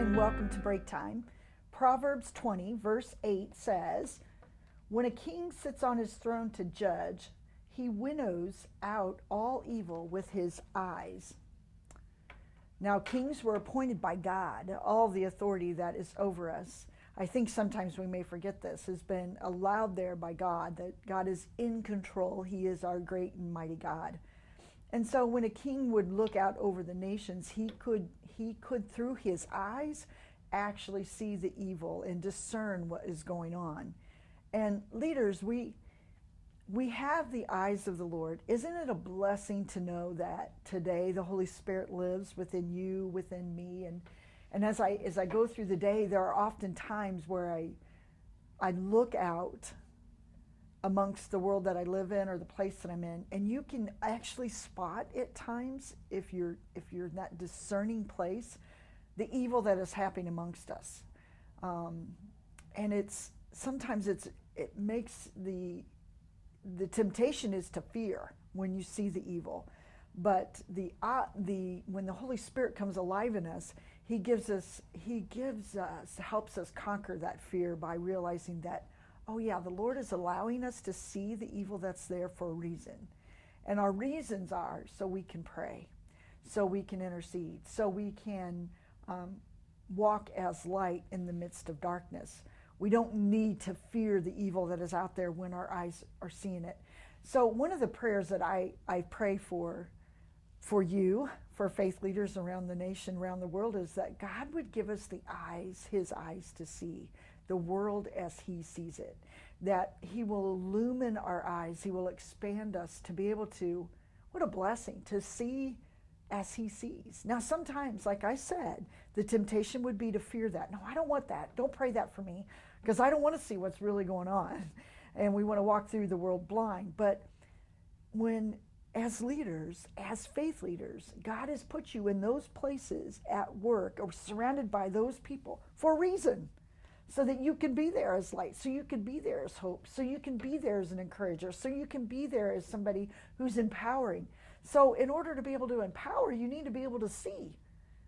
and welcome to Breaktime. Proverbs 20, verse 8 says, "When a king sits on his throne to judge, he winnows out all evil with his eyes." Now, kings were appointed by God. All the authority that is over us, I think sometimes we may forget this, has been allowed there by God, that God is in control. He is our great and mighty God. And so when a king would look out over the nations, he could through his eyes actually see the evil and discern what is going on. And leaders, we have the eyes of the Lord. Isn't it a blessing to know that today the Holy Spirit lives within you, within me? And as I go through the day, there are often times where I look out amongst the world that I live in or the place that I'm in, and you can actually spot at times, if you're in that discerning place, the evil that is happening amongst us. And sometimes it makes the temptation is to fear when you see the evil. But when the Holy Spirit comes alive in us, He helps us conquer that fear by realizing that, oh yeah, the Lord is allowing us to see the evil that's there for a reason. And our reasons are so we can pray, so we can intercede, so we can walk as light in the midst of darkness. We don't need to fear the evil that is out there when our eyes are seeing it. So one of the prayers that I pray for you, for faith leaders around the nation, around the world, is that God would give us the eyes, His eyes, to see the world as He sees it, that He will illumine our eyes, He will expand us to be able to, what a blessing, to see as He sees. Now sometimes, like I said, the temptation would be to fear that. No, I don't want that. Don't pray that for me, because I don't want to see what's really going on. And we want to walk through the world blind. But when, as leaders, as faith leaders, God has put you in those places at work or surrounded by those people for a reason, so that you can be there as light, so you can be there as hope, so you can be there as an encourager, so you can be there as somebody who's empowering. So in order to be able to empower, you need to be able to see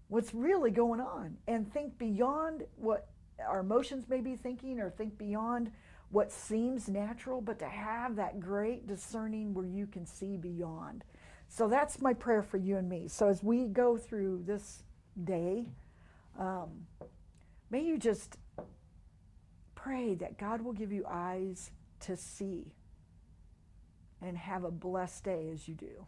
what's really going on and think beyond what our emotions may be thinking, or think beyond what seems natural, but to have that great discerning where you can see beyond. So that's my prayer for you and me. So as we go through this day, may you just pray that God will give you eyes to see, and have a blessed day as you do.